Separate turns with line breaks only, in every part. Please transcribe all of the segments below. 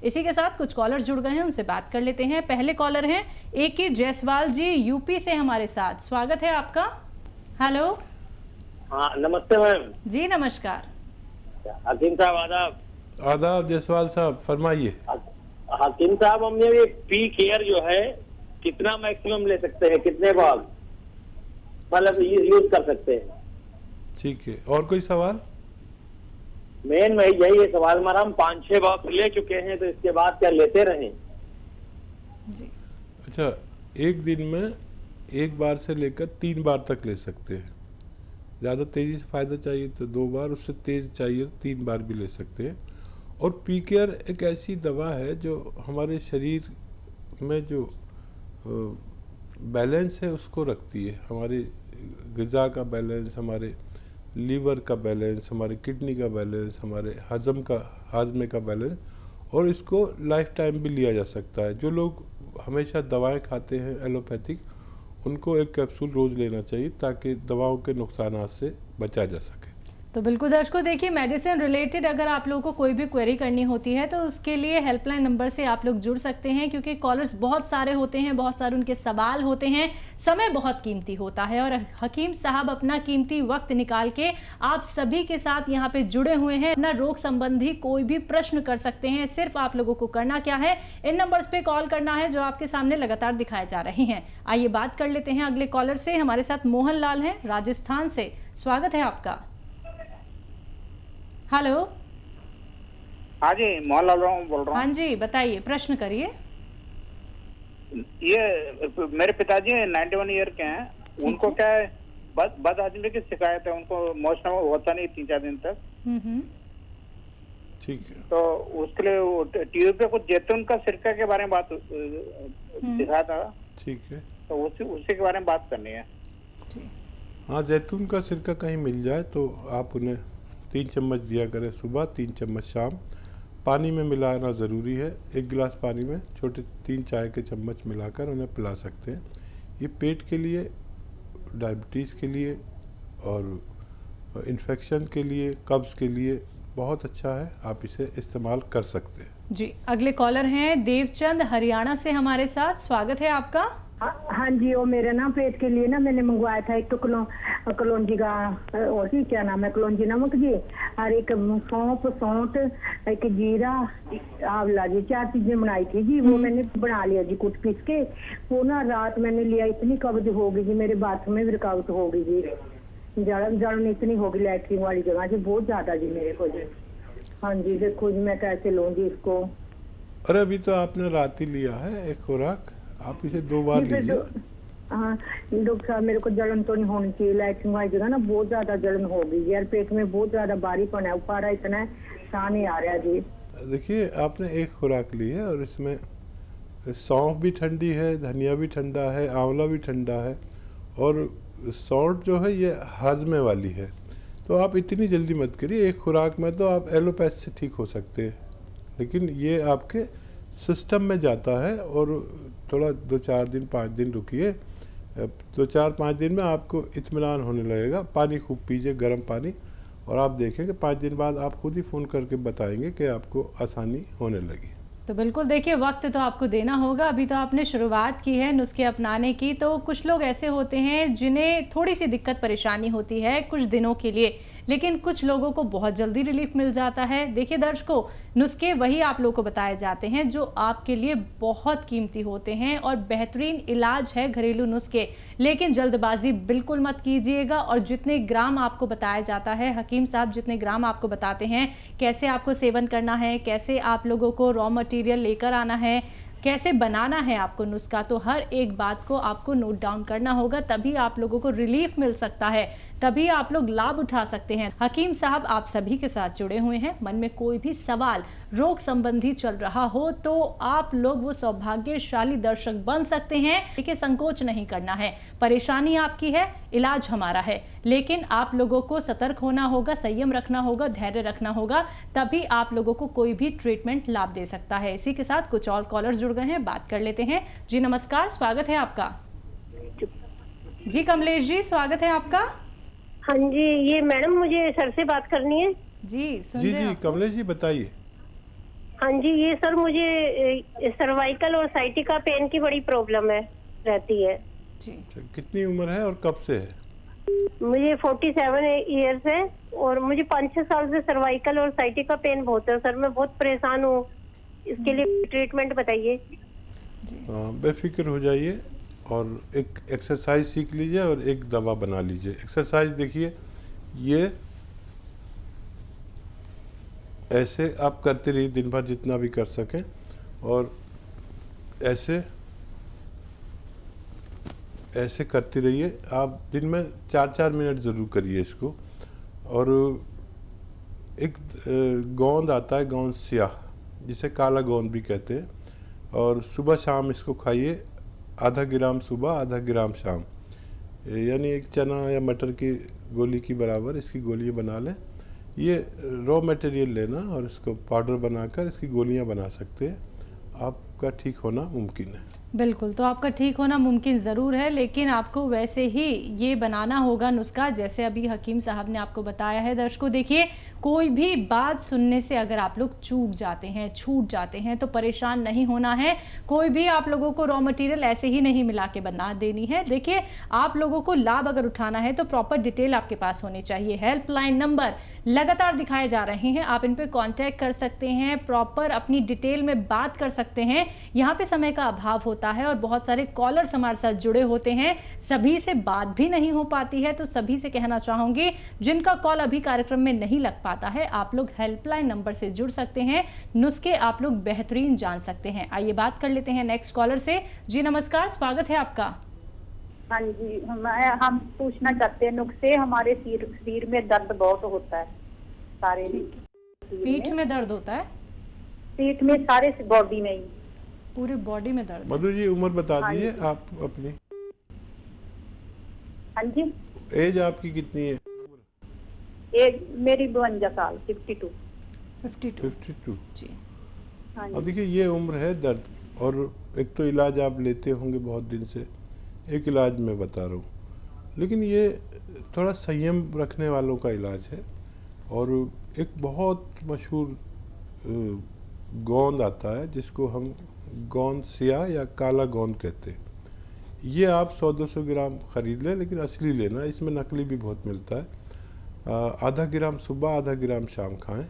इसी के साथ कुछ कॉलर जुड़ गए हैं, उनसे बात कर लेते हैं। पहले कॉलर हैं AK जायसवाल जी, यूपी से हमारे साथ। स्वागत है आपका। हेलो।
हाँ, नमस्ते मैम
जी नमस्कार।
हकीम साहब। आदाब।
आदाब जायसवाल साहब, फरमाइए।
हकीम साहब, हमने ये पी केयर जो है कितना मैक्सिमम ले सकते हैं, कितने बार मतलब यूज कर सकते हैं?
ठीक है, और कोई सवाल?
मेन में यही है सवाल हमारा, हम 5-6 बॉक्स ले चुके हैं, तो इसके बाद क्या लेते रहें?
जी।
अच्छा, एक दिन में एक बार से लेकर 3 बार तक ले सकते हैं। ज़्यादा तेज़ी से फ़ायदा चाहिए तो 2 बार, उससे तेज़ चाहिए तो 3 बार भी ले सकते हैं। और पी केयर एक ऐसी दवा है जो हमारे शरीर में जो बैलेंस है उसको रखती है। हमारी ग़िज़ा का बैलेंस, हमारे लीवर का बैलेंस, हमारे किडनी का बैलेंस, हमारे हाजमे का बैलेंस, और इसको लाइफ टाइम भी लिया जा सकता है। जो लोग हमेशा दवाएं खाते हैं एलोपैथिक, उनको एक कैप्सूल रोज़ लेना चाहिए ताकि दवाओं के नुकसानात से बचा जा सके।
तो बिल्कुल दर्शकों, देखिए मेडिसिन रिलेटेड अगर आप लोगों को कोई भी क्वेरी करनी होती है तो उसके लिए हेल्पलाइन नंबर से आप लोग जुड़ सकते हैं, क्योंकि कॉलर्स बहुत सारे होते हैं, बहुत सारे उनके सवाल होते हैं, समय बहुत कीमती होता है और हकीम साहब अपना कीमती वक्त निकाल के आप सभी के साथ यहाँ पे जुड़े हुए हैं। अपना रोग संबंधी कोई भी प्रश्न कर सकते हैं। सिर्फ आप लोगों को करना क्या है, इन नंबर्स पे कॉल करना है जो आपके सामने लगातार दिखाए जा रहे हैं। आइए बात कर लेते हैं अगले कॉलर से। हमारे साथ मोहन लाल है राजस्थान से। स्वागत है आपका। हेलो।
हाँ जी, मोहनलाल बोल रहा हूँ।
हाँ जी, बताइए, प्रश्न करिए।
ये मेरे पिताजी 91 ईयर के हैं, उनको क्या है बद हजमी की शिकायत है, उनको मोशन होता नहीं 3-4 दिन तक।
ठीक है,
तो उसके लिए टीवी पे कुछ जैतून का सिरका के बारे में बात दिखा था।
ठीक है,
तो उसी के बारे में बात करनी है।
हाँ, जैतून का सिरका कहीं मिल जाए तो आप उन्हें 3 चम्मच दिया करें सुबह, 3 चम्मच शाम। पानी में मिलाना ज़रूरी है। 1 गिलास पानी में छोटे 3 चाय के चम्मच मिलाकर उन्हें पिला सकते हैं। ये पेट के लिए, डायबिटीज़ के लिए और इन्फेक्शन के लिए, कब्ज़ के लिए बहुत अच्छा है। आप इसे इस्तेमाल कर सकते हैं। जी।
अगले कॉलर हैं देवचंद हरियाणा से हमारे साथ। स्वागत है आपका।
हाँ जी, वो मेरे ना पेट के लिए ना मैंने मंगवाया था एक तो कलौंजी का, और जी क्या नाम है, कलौंजी नमक जी, और एक सौंठ, एक जीरा, आंवला जी, 4 चीजें बनाई थी जी। वो मैंने बना लिया जी कुट पीस के। वो ना रात मैंने लिया, इतनी कब्ज हो गई जी, मेरे बाथरूम में भी रुकावट हो गई जी, जलन इतनी हो गई लैट्रिन वाली जगह जी, बहुत ज्यादा जी मेरे को जी। हाँ जी, देखो जी मैं कैसे लूँ जी इसको।
अरे अभी तो आपने रात ही लिया है एक खुराक, आप इसे 2 बार लीजिए।
हाँ डॉक्टर साहब, मेरे को जलन तो नहीं होनी चाहिए, लैट्रिन वाली जगह ना बहुत ज्यादा जलन हो गई यार, पेट में बहुत ज्यादा भारीपन है, उपारा इतना है, साह नहीं आ रहा जी।
देखिए, आपने एक खुराक ली है और इसमें सौंफ भी ठंडी है, धनिया भी ठंडा है, आंवला भी ठंडा है, और सौंठ जो है ये हाजमे वाली है। तो आप इतनी जल्दी मत करिए, एक खुराक में तो आप एलोपैथ से ठीक हो सकते हैं, लेकिन ये आपके सिस्टम में जाता है और थोड़ा 2-4 दिन 5 दिन रुकिए। 2-4-5 दिन में आपको इत्मीनान होने लगेगा। पानी खूब पीजिए, गर्म पानी, और आप देखेंगे 5 दिन बाद आप खुद ही फ़ोन करके बताएंगे कि आपको आसानी होने लगी।
तो बिल्कुल देखिए, वक्त तो आपको देना होगा। अभी तो आपने शुरुआत की है नुस्खे अपनाने की, तो कुछ लोग ऐसे होते हैं जिन्हें थोड़ी सी दिक्कत परेशानी होती है कुछ दिनों के लिए, लेकिन कुछ लोगों को बहुत जल्दी रिलीफ मिल जाता है। देखिए दर्शकों, नुस्खे वही आप लोगों को बताए जाते हैं जो आपके लिए बहुत कीमती होते हैं और बेहतरीन इलाज है घरेलू नुस्खे, लेकिन जल्दबाजी बिल्कुल मत कीजिएगा। और जितने ग्राम आपको बताया जाता है, हकीम साहब जितने ग्राम आपको बताते हैं कैसे आपको सेवन करना है, कैसे आप लोगों को रॉ मटेरियल लेकर आना है, कैसे बनाना है आपको नुस्खा, तो हर एक बात को आपको नोट डाउन करना होगा, तभी आप लोगों को रिलीफ मिल सकता है, तभी आप लोग लाभ उठा सकते हैं। हकीम साहब आप सभी के साथ जुड़े हुए हैं। मन में कोई भी सवाल रोग संबंधी चल रहा हो तो आप लोग वो सौभाग्यशाली दर्शक बन सकते हैं। देखिए, संकोच नहीं करना है, परेशानी आपकी है, इलाज हमारा है, लेकिन आप लोगों को सतर्क होना होगा, संयम रखना होगा, धैर्य रखना होगा, तभी आप लोगों को कोई भी ट्रीटमेंट लाभ दे सकता है। इसी के साथ कुछ और कॉलर्स जुड़ गए हैं, बात कर लेते हैं। जी नमस्कार, स्वागत है आपका। जी कमलेश जी, स्वागत है आपका।
हाँ जी, ये मैडम मुझे सर से बात करनी है।
जी
जी कमलेश जी बताइए।
हाँ जी, ये सर मुझे सर्वाइकल और साइटिका पेन की बड़ी प्रॉब्लम है, रहती है।
जी।
अच्छा, कितनी उम्र है और कब से है?
मुझे 47 इयर्स है और मुझे 5-6 साल से सर्वाइकल और साइटिका पेन बहुत है सर। मैं बहुत परेशान हूँ, इसके लिए ट्रीटमेंट बताइए।
बेफिक्र हो जाइए और एक एक्सरसाइज सीख लीजिए और एक दवा बना लीजिए। एक्सरसाइज देखिए, ये ऐसे आप करते रहिए दिन भर जितना भी कर सकें, और ऐसे ऐसे करते रहिए। आप दिन में 4-4 मिनट ज़रूर करिए इसको। और एक गोंद आता है, गोंद स्याह, जिसे काला गोंद भी कहते हैं, और सुबह शाम इसको खाइए। आधा ग्राम सुबह, आधा ग्राम शाम, यानी एक चना या मटर की गोली की बराबर इसकी गोलियां बना लें। ये रॉ मटेरियल लेना और इसको पाउडर बनाकर इसकी गोलियां बना सकते हैं। आपका ठीक होना मुमकिन है।
बिल्कुल, तो आपका ठीक होना मुमकिन ज़रूर है, लेकिन आपको वैसे ही ये बनाना होगा नुस्खा जैसे अभी हकीम साहब ने आपको बताया है। दर्शकों देखिए, कोई भी बात सुनने से अगर आप लोग चूक जाते हैं, छूट जाते हैं, तो परेशान नहीं होना है। कोई भी आप लोगों को रॉ मटेरियल ऐसे ही नहीं मिला के बना देनी है। देखिए, आप लोगों को लाभ अगर उठाना है तो प्रॉपर डिटेल आपके पास होनी चाहिए। हेल्पलाइन नंबर लगातार दिखाए जा रहे हैं, आप इन पे कांटेक्ट कर सकते हैं, प्रॉपर अपनी डिटेल में बात कर सकते हैं। यहाँ पे समय का अभाव होता है और बहुत सारे कॉलर्स हमारे साथ जुड़े होते हैं, सभी से बात भी नहीं हो पाती है। तो सभी से कहना चाहूंगी, जिनका कॉल अभी कार्यक्रम में नहीं लग पाता है, आप लोग हेल्पलाइन नंबर से जुड़ सकते हैं, नुस्खे आप लोग बेहतरीन जान सकते हैं। आइए बात कर लेते हैं नेक्स्ट कॉलर से। जी नमस्कार, स्वागत है आपका।
हाँ जी, हम पूछना चाहते हैं नुस्खे। हमारे शरीर में दर्द बहुत होता है, सारे
पीठ में दर्द होता है?
पीठ में, सारे बॉडी में ही,
पूरी बॉडी में दर्द।
मधु जी उम्र बता दीजिए आप अपनी।
हाँ जी,
एज आपकी कितनी है?
एज मेरी 52 साल, 52।
52
जी।
हाँ
अब
जी,
देखिए, ये उम्र है दर्द, और एक तो इलाज आप लेते होंगे बहुत दिन से, एक इलाज मैं बता रहा हूँ, लेकिन ये थोड़ा संयम रखने वालों का इलाज है। और एक बहुत मशहूर गोंद आता है जिसको हम गोंद स्याह या काला गोंद कहते हैं। ये आप 100-200 ग्राम ख़रीद लें, लेकिन असली लेना, इसमें नकली भी बहुत मिलता है। आधा ग्राम सुबह, आधा ग्राम शाम खाएं,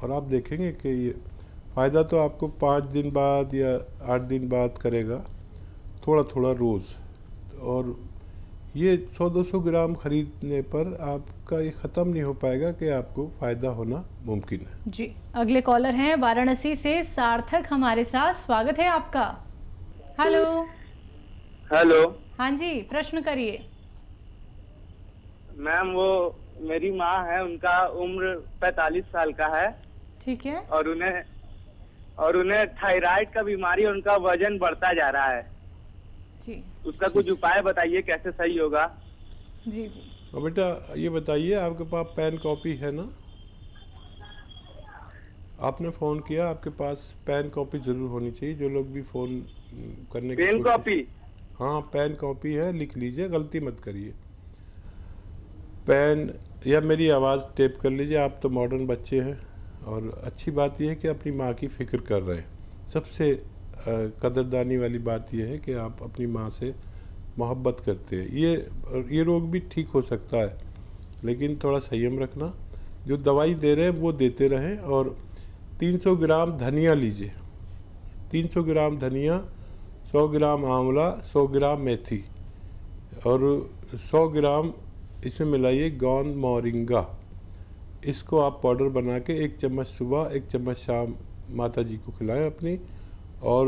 और आप देखेंगे कि ये फ़ायदा तो आपको 5 दिन बाद या 8 दिन बाद करेगा, थोड़ा थोड़ा रोज़। और ये 100-200 ग्राम खरीदने पर आपका ये ख़त्म नहीं हो पाएगा कि आपको फ़ायदा होना मुमकिन है।
जी, अगले कॉलर हैं वाराणसी से सार्थक हमारे साथ, स्वागत है आपका। हेलो।
हेलो।
हाँ जी, प्रश्न करिए।
मैम, वो मेरी माँ है, उनका उम्र 45 साल का है।
ठीक है।
और उन्हें थायराइड का बीमारी, उनका वजन बढ़ता जा रहा है
जी।
उसका कुछ उपाय बताइए, कैसे सही होगा?
जी जी।
और बेटा ये बताइए, आपके पास पेन कॉपी है ना? आपने फ़ोन किया, आपके पास पेन कॉपी ज़रूर होनी चाहिए। जो लोग भी फ़ोन करने की
पेन कॉपी?
हाँ, पेन कॉपी है, लिख लीजिए, गलती मत करिए। पेन या मेरी आवाज़ टेप कर लीजिए। आप तो मॉडर्न बच्चे हैं, और अच्छी बात यह है कि अपनी माँ की फ़िक्र कर रहे हैं। सबसे कदरदानी वाली बात यह है कि आप अपनी माँ से मोहब्बत करते हैं। ये रोग भी ठीक हो सकता है, लेकिन थोड़ा संयम रखना। जो दवाई दे रहे हैं वो देते रहें। और 300 ग्राम धनिया लीजिए, 300 ग्राम धनिया, 100 ग्राम आंवला, 100 ग्राम मेथी, और 100 ग्राम इसमें मिलाइए गोंद मोरिंगा। इसको आप पाउडर बना के 1 चम्मच सुबह, 1 चम्मच शाम माता जी को खिलाएं अपनी। और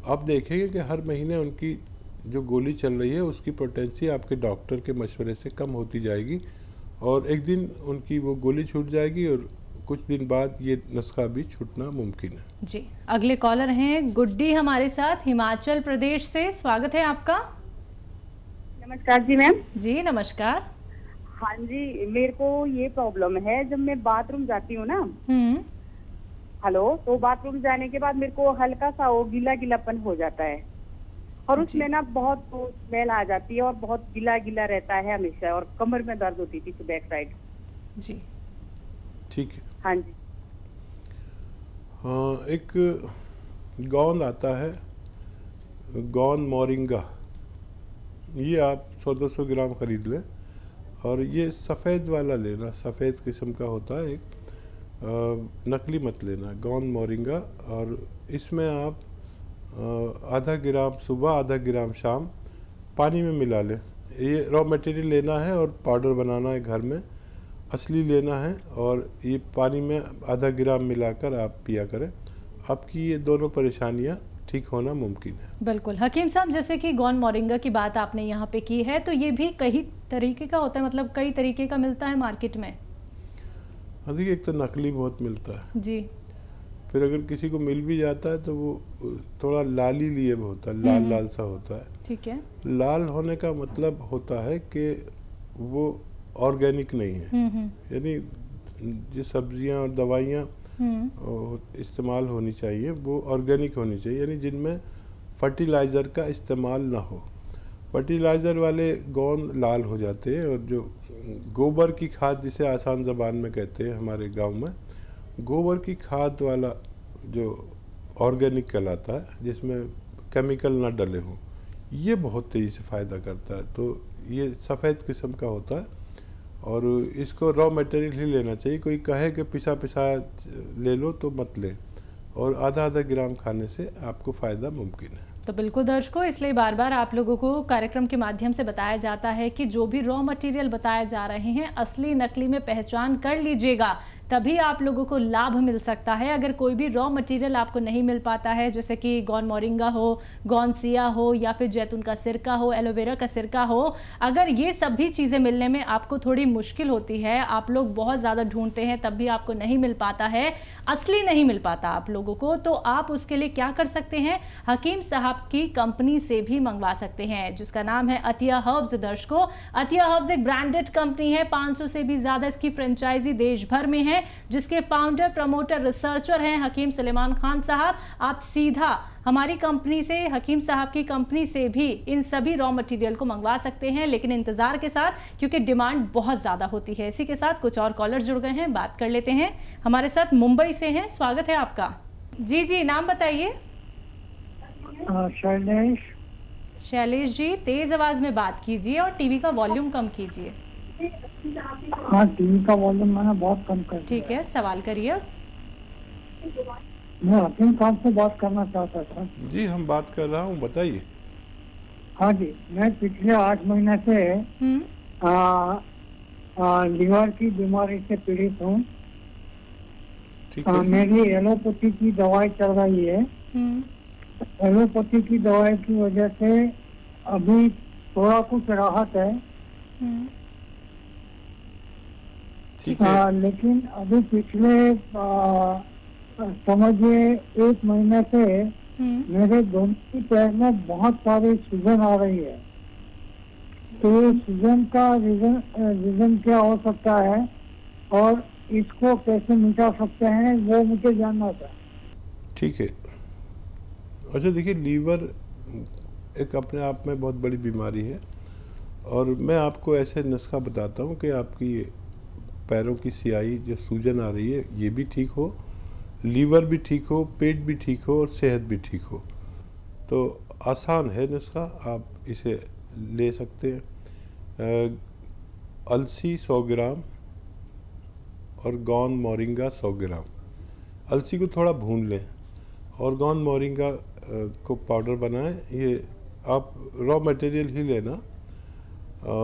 आप देखेंगे कि हर महीने उनकी जो गोली चल रही है उसकी पोटेंसी आपके डॉक्टर के मशवरे से कम होती जाएगी, और एक दिन उनकी वो गोली छूट जाएगी, और कुछ दिन बाद ये नुस्खा भी छूटना मुमकिन है।
जी, अगले कॉलर हैं गुड्डी हमारे साथ हिमाचल प्रदेश से, स्वागत है आपका।
नमस्कार जी मैम।
जी नमस्कार।
हाँ जी, मेरे को ये प्रॉब्लम है, जब मैं बाथरूम जाती हूँ ना, हेलो, तो बाथरूम जाने के बाद मेरे को हल्का सा वो गीला गीलापन हो जाता है, और उसमें ना बहुत स्मेल आ जाती है, और बहुत गीला गीला रहता है हमेशा, और कमर में दर्द होती थी बैक साइड।
जी
ठीक है।
हाँ जी।
हाँ, एक गोंद आता है, गोंद मोरिंगा, ये आप 100-200 ग्राम खरीद लें और ये सफ़ेद वाला लेना, सफ़ेद किस्म का होता है एक, नकली मत लेना, गोंद मोरिंगा। और इसमें आप आधा ग्राम सुबह आधा ग्राम शाम पानी में मिला लें। ये रॉ मटेरियल लेना है और पाउडर बनाना है घर में, असली लेना है, और ये पानी में आधा ग्राम मिलाकर आप पिया करें। आपकी ये दोनों परेशानियां ठीक होना मुमकिन है।
बिल्कुल हकीम साहब, जैसे कि गोंद मोरिंगा की बात आपने यहाँ पे की है, तो ये भी कई तरीके का होता है, मतलब कई तरीके का मिलता है मार्केट में?
हाँ देखिए, एक तो नकली बहुत मिलता है
जी,
फिर अगर किसी को मिल भी जाता है तो वो थोड़ा लाली लिए होता है, लाल लाल सा होता है।
ठीक है।
लाल होने का मतलब होता है कि वो ऑर्गेनिक नहीं है, यानी जो सब्जियां और दवाइयां इस्तेमाल होनी चाहिए वो ऑर्गेनिक होनी चाहिए, यानी जिनमें फर्टिलाइज़र का इस्तेमाल ना हो। फर्टिलाइज़र वाले गोंद लाल हो जाते हैं, और जो गोबर की खाद, जिसे आसान ज़बान में कहते हैं हमारे गांव में, गोबर की खाद वाला जो ऑर्गेनिक कहलाता है, जिसमें केमिकल ना डले हों, ये बहुत तेज़ी से फ़ायदा करता है। तो ये सफ़ेद किस्म का होता है और इसको रॉ मटेरियल ही लेना चाहिए। कोई कहे कि पिसा पिसा ले लो तो मत लें, और आधा आधा ग्राम खाने से आपको फ़ायदा मुमकिन है।
तो बिल्कुल दर्शकों, इसलिए बार बार आप लोगों को कार्यक्रम के माध्यम से बताया जाता है कि जो भी रॉ मटेरियल बताए जा रहे हैं, असली नकली में पहचान कर लीजिएगा, तभी आप लोगों को लाभ मिल सकता है। अगर कोई भी रॉ मटेरियल आपको नहीं मिल पाता है, जैसे कि गोंद मोरिंगा हो, गोंद सिया हो, या फिर जैतून का सिरका हो, एलोवेरा का सिरका हो, अगर ये सभी चीज़ें मिलने में आपको थोड़ी मुश्किल होती है, आप लोग बहुत ज़्यादा ढूंढते हैं तब भी आपको नहीं मिल पाता है, असली नहीं मिल पाता आप लोगों को, तो आप उसके लिए क्या कर सकते हैं, हकीम साहब की कंपनी से भी मंगवा सकते हैं, जिसका नाम है अतिया हर्ब्स। दर्शकों, अतिया हर्ब्स एक ब्रांडेड कंपनी है, 500 से भी ज़्यादा इसकी फ्रेंचाइजी देश भर में है, जिसके फाउंडर, प्रमोटर, रिसर्चर हैं हकीम सुलेमान खान साहब। आप सीधा हमारी कंपनी से, हकीम साहब की कंपनी से भी इन सभी रॉ मटेरियल को मंगवा सकते हैं, लेकिन इंतजार के साथ, क्योंकि डिमांड बहुत ज़्यादा होती है। इसी के साथ कुछ और कॉलर जुड़ गए हैं, बात कर लेते हैं। हमारे साथ मुंबई से हैं, स्वागत है आपका। जी जी, नाम बताइए। शैलेश जी, तेज आवाज में बात कीजिए और टीवी का वॉल्यूम कम कीजिए।
हाँ, टीवी का वॉल्यूम मैंने बहुत कम कर दिया।
ठीक है, सवाल करिए।
मैं हकीम साहब से बात करना चाहता था।
जी, हम बात कर रहा हूँ, बताइए।
हाँ जी, मैं पिछले 8 महीने से लीवर की बीमारी से पीड़ित हूँ। मेरी एलोपैथी की दवाई चल रही है। एलोपैथी की दवाई की वजह से अभी थोड़ा कुछ राहत है, लेकिन अभी पिछले समझिए 1 महीने से मेरे दोनों ही पैर में बहुत सारी सूजन आ रही है। तो सूजन का रीजन क्या हो सकता है और इसको कैसे मिटा सकते हैं, वो मुझे जानना था।
ठीक है। अच्छा देखिए, लीवर एक अपने आप में बहुत बड़ी बीमारी है, और मैं आपको ऐसे नुस्खा बताता हूँ कि आपकी पैरों की सियाई, जो सूजन आ रही है, ये भी ठीक हो, लीवर भी ठीक हो, पेट भी ठीक हो और सेहत भी ठीक हो। तो आसान है नुस्खा, आप इसे ले सकते हैं। अलसी 100 ग्राम और गोंद मोरिंगा 100 ग्राम। अलसी को थोड़ा भून लें और गोंद मोरिंगा को पाउडर बनाएं। ये आप रॉ मटेरियल ही लेना,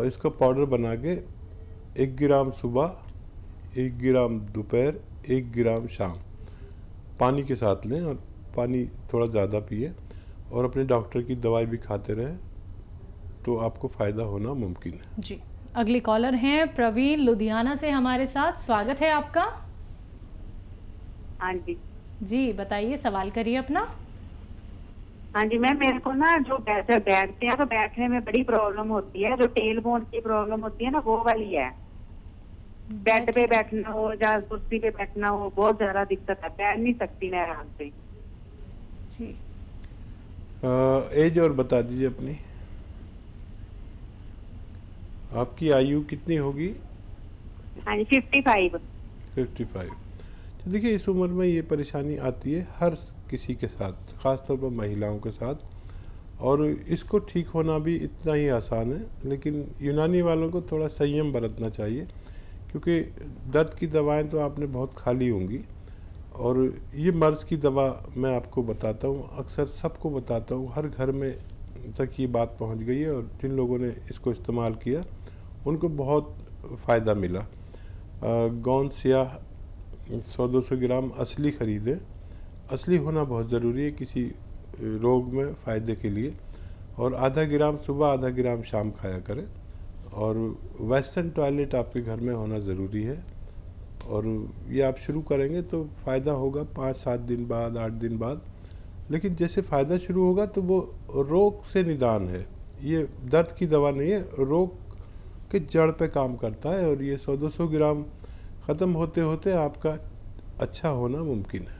इसको पाउडर बना के 1 ग्राम सुबह, 1 ग्राम दोपहर, 1 ग्राम शाम पानी के साथ लें, और पानी थोड़ा ज़्यादा पिए, और अपने डॉक्टर की दवाई भी खाते रहें, तो आपको फ़ायदा होना मुमकिन है।
जी, अगली कॉलर हैं प्रवीण लुधियाना से हमारे साथ, स्वागत है आपका।
हाँ जी
जी, बताइए, सवाल करिए अपना।
हाँ जी मैम, मेरे को ना जो बैठते हैं तो बैठने में बड़ी प्रॉब्लम होती है, जो टेल बोन की प्रॉब्लम होती है ना, वो वाली है। बेड पे बैठना हो या कुर्सी पे बैठना हो, बहुत ज्यादा दिक्कत है, बैठ नहीं सकती मैं आराम से।
जी,
एज और बता दीजिए अपनी। आपकी आयु कितनी होगी?
हाँ जी, 55।
55। तो देखिए इस उम्र में ये परेशानी आती है हर किसी के साथ, ख़ासतौर पर महिलाओं के साथ, और इसको ठीक होना भी इतना ही आसान है। लेकिन यूनानी वालों को थोड़ा संयम बरतना चाहिए, क्योंकि दर्द की दवाएं तो आपने बहुत खा ली होंगी, और ये मर्ज़ की दवा मैं आपको बताता हूँ, अक्सर सबको बताता हूँ, हर घर में तक ये बात पहुँच गई है, और जिन लोगों ने इसको इस्तेमाल किया उनको बहुत फ़ायदा मिला। गोंद स्याह 100-200 ग्राम असली ख़रीदें। असली होना बहुत ज़रूरी है किसी रोग में फ़ायदे के लिए, और आधा ग्राम सुबह, आधा ग्राम शाम खाया करें। और वेस्टर्न टॉयलेट आपके घर में होना ज़रूरी है, और ये आप शुरू करेंगे तो फ़ायदा होगा 5-7 दिन बाद, 8 दिन बाद। लेकिन जैसे फ़ायदा शुरू होगा तो वो रोग से निदान है, ये दर्द की दवा नहीं है, रोग के जड़ पे काम करता है, और ये 100-200 ग्राम ख़त्म होते होते आपका अच्छा होना मुमकिन है।